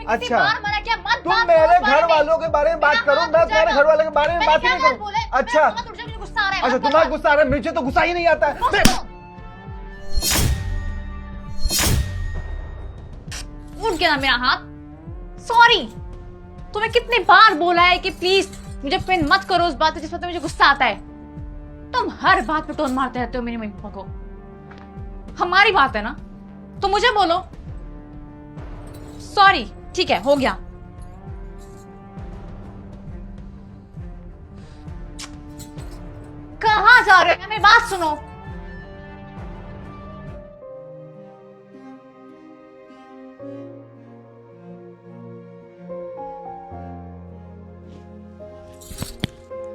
किसी अच्छा, बार मना किया मत तुम बात मेरे करो इस बारे घर में। वालों के बारे में बात मेरा करो, हाथ मैं उठ तुम्हारे जाएगा। घर वालों के बारे में मैंने बात ही क्या नहीं बात बोले? करूँ। अच्छा मेरा हाथ उठ जाएगा, मुझे गुस्सा आ रहा है। अच्छा, मत तुम्हारा बोलो। गुस्सा आ रहा है, मुझे तो गुस्सा ही नहीं आता है। उठ गया ना मेरा हाथ। सॉरी, तुम्हें कितनी बार बोला है कि प्लीज मुझे पिन मत करो उस बात पे जिस बात पे मुझे गुस्सा आता है। तुम हर बात पे टोन मारते रहते हो मेरी मम्मी पापा को। हमारी बात है ना, तो मुझे बोलो। सॉरी, ठीक है, हो गया। कहाँ जा रहे हो? मेरी बात सुनो।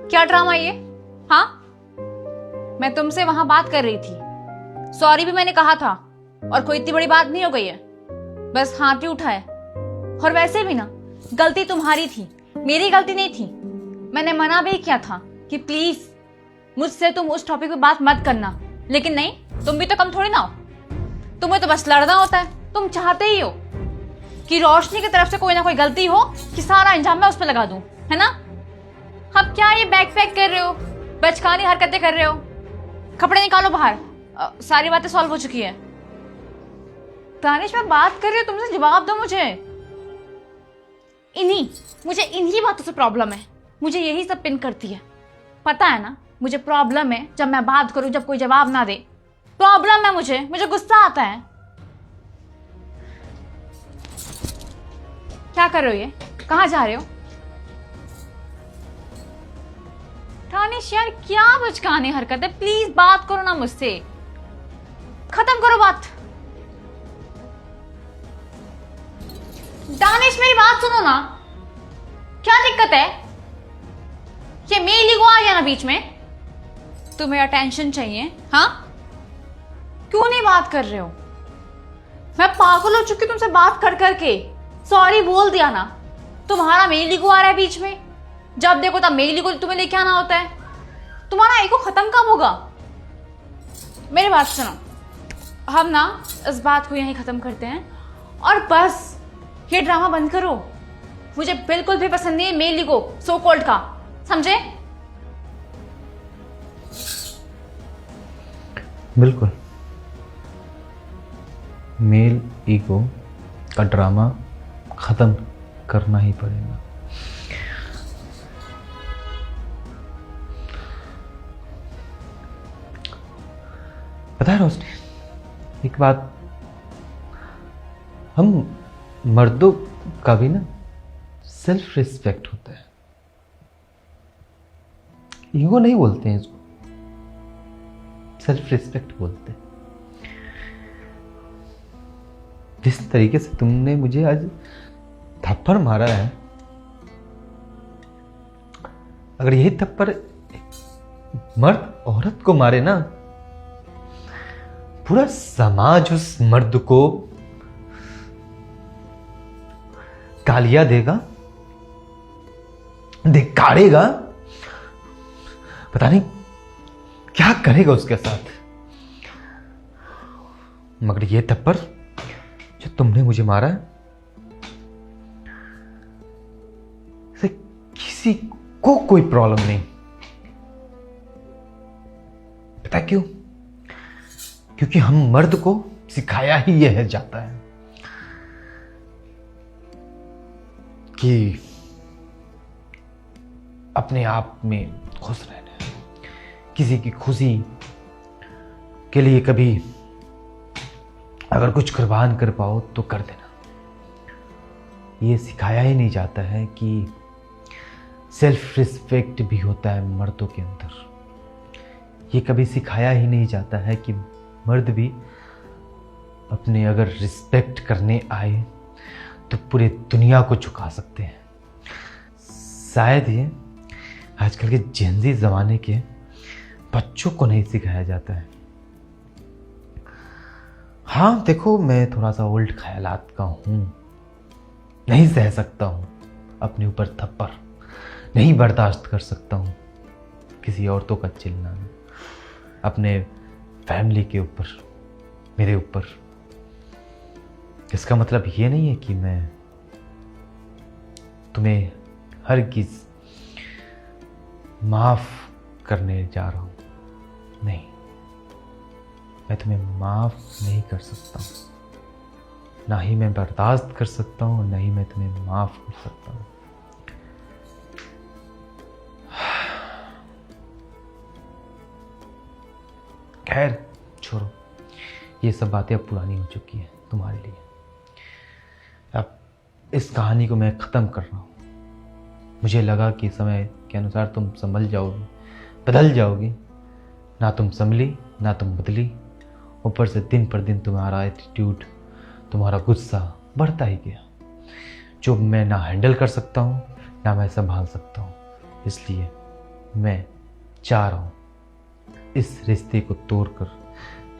क्या ड्रामा ये? हाँ, मैं तुमसे वहां बात कर रही थी, सॉरी भी मैंने कहा था, और कोई इतनी बड़ी बात नहीं हो गई है, बस हाथ ही उठाया। और वैसे भी ना, गलती तुम्हारी थी, मेरी गलती नहीं थी। मैंने मना भी किया था कि प्लीज मुझसे तुम उस टॉपिक पे बात मत करना, लेकिन नहीं, तुम भी तो कम थोड़ी ना हो। तुम्हें तो बस लड़ना होता है। तुम चाहते ही हो कि रोशनी की तरफ से कोई ना कोई गलती हो कि सारा इंजाम मैं उस पर लगा दूं, है ना? अब क्या ये बैग पैक कर रहे हो, बचकानी हरकतें कर रहे हो? कपड़े निकालो बाहर। सारी बातें सॉल्व हो चुकी है। दानिश, मैं बात कर रही हूँ तुमसे, जवाब दो मुझे। मुझे इन्हीं बातों से प्रॉब्लम है। मुझे यही सब पिन करती है, पता है ना? मुझे प्रॉब्लम है जब मैं बात करूं, जब कोई जवाब ना दे। प्रॉब्लम है मुझे गुस्सा आता है। क्या कर रहे हो ये? कहाँ जा रहे हो? दानिश यार, क्या बचकाने हरकत है? प्लीज बात करो ना मुझसे, खत्म करो बात। दानिश, मेरी बात सुनो ना। क्या दिक्कत है? ये मेल ईगो आ गया ना बीच में। तुम्हें अटेंशन चाहिए, हाँ? क्यों नहीं बात कर रहे हो? मैं पागल हो चुकी तुमसे बात कर करके। सॉरी बोल दिया ना। तुम्हारा मेल ईगो आ रहा है बीच में। जब देखो तब मेल ईगो तुम्हें लेके आना होता है। तुम्हारा ईगो खत्म कब होगा? मेरी बात सुनो, हम ना इस बात को यहीं खत्म करते हैं, और बस ये ड्रामा बंद करो। मुझे बिल्कुल भी पसंद नहीं है मेल ईगो सो कॉल्ड का, समझे? बिल्कुल, मेल ईगो का ड्रामा खत्म करना ही पड़ेगा। पता है रोशनी, एक बात, हम मर्दों का भी ना सेल्फ रिस्पेक्ट होता है। ईगो नहीं बोलते हैं इसको, सेल्फ रिस्पेक्ट बोलते हैं। जिस तरीके से तुमने मुझे आज थप्पड़ मारा है, अगर यही थप्पड़ मर्द औरत को मारे ना, पूरा समाज उस मर्द को गालियां देगा, धिक्कारेगा, पता नहीं क्या करेगा उसके साथ। मगर ये थप्पड़ जो तुमने मुझे मारा है, से किसी को कोई प्रॉब्लम नहीं। पता क्यों? क्योंकि हम मर्द को सिखाया ही यह जाता है कि अपने आप में खुश रहना है, किसी की खुशी के लिए कभी अगर कुछ कुर्बान कर पाओ तो कर देना। ये सिखाया ही नहीं जाता है कि सेल्फ रिस्पेक्ट भी होता है मर्दों के अंदर। ये कभी सिखाया ही नहीं जाता है कि मर्द भी अपने अगर रिस्पेक्ट करने आए तो पूरे दुनिया को झुका सकते हैं। शायद ये आजकल के जेनजी ज़माने के बच्चों को नहीं सिखाया जाता है। हाँ देखो, मैं थोड़ा सा ओल्ड ख्यालात का हूँ, नहीं सह सकता हूँ अपने ऊपर थप्पड़, नहीं बर्दाश्त कर सकता हूँ किसी औरतों का चिल्लाना अपने फैमिली के ऊपर, मेरे ऊपर। इसका मतलब ये नहीं है कि मैं तुम्हें हरगिज़ माफ़ करने जा रहा हूँ। नहीं, मैं तुम्हें माफ़ नहीं कर सकता हूँ, ना ही मैं बर्दाश्त कर सकता हूँ, ना ही मैं तुम्हें माफ़ कर सकता हूँ। खैर छोड़ो, ये सब बातें अब पुरानी हो चुकी हैं तुम्हारे लिए। अब इस कहानी को मैं ख़त्म कर रहा हूँ। मुझे लगा कि समय के अनुसार तुम संभल जाओगी, बदल जाओगी। ना तुम संभली, ना तुम बदली। ऊपर से दिन पर दिन तुम्हारा एटीट्यूड, तुम्हारा गुस्सा बढ़ता ही गया, जो मैं ना हैंडल कर सकता हूँ, ना मैं संभाल सकता हूँ। इसलिए मैं चाह रहा हूँ इस रिश्ते को तोड़कर,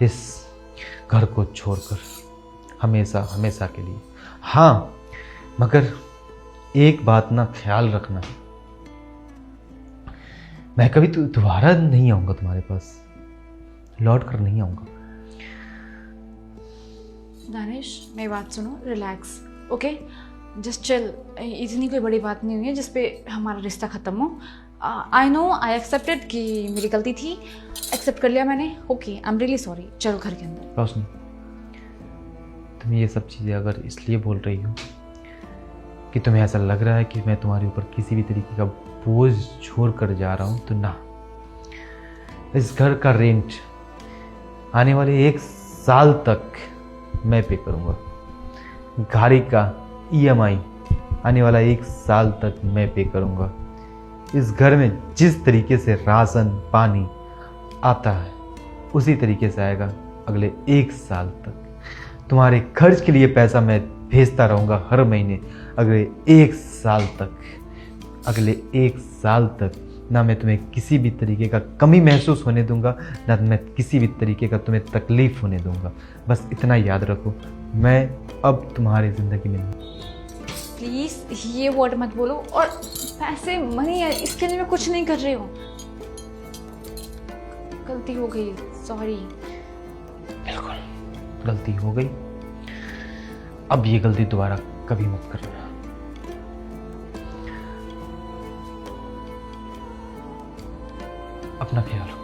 इस घर को छोड़कर, हमेशा हमेशा के लिए। हाँ, मगर एक बात ना ख्याल रखना, मैं कभी दोबारा नहीं आऊँगा तुम्हारे पास, लौट कर नहीं आऊँगा। दानिश, मेरी बात सुनो, रिलैक्स, ओके, जस्ट चिल। इतनी कोई बड़ी बात नहीं हुई है जिसपे हमारा रिश्ता ख़त्म हो। आई नो, आई एक्सेप्टेड कि मेरी गलती थी, एक्सेप्ट कर लिया मैंने। Okay, I am really sorry. चलो घर के अंदर। रोशनी, तुम ये सब चीज़ें अगर इसलिए बोल रही हो कि तुम्हें ऐसा लग रहा है कि मैं तुम्हारे ऊपर किसी भी तरीके का बोझ छोड़ कर जा रहा हूँ, तो ना, इस घर का रेंट आने वाले 1 साल तक मैं पे करूँगा। गाड़ी का EMI आने वाला 1 साल तक मैं पे करूँगा। इस घर में जिस तरीके से राशन पानी आता है उसी तरीके से आएगा अगले 1 साल तक। तुम्हारे खर्च के लिए पैसा मैं भेजता रहूँगा हर महीने अगले 1 साल तक। अगले 1 साल तक ना मैं तुम्हें किसी भी तरीके का कमी महसूस होने दूंगा, ना मैं किसी भी तरीके का तुम्हें तकलीफ होने दूंगा। बस इतना याद रखो, मैं अब तुम्हारी ज़िंदगी में नहीं। प्लीज़ ये वर्ड मत बोलो, और पैसे मनी है, इसके लिए मैं कुछ नहीं कर रही हूँ। गलती हो गई, सॉरी। बिल्कुल गलती हो गई, अब ये गलती दोबारा कभी मत करना। अपना ख्याल रखो।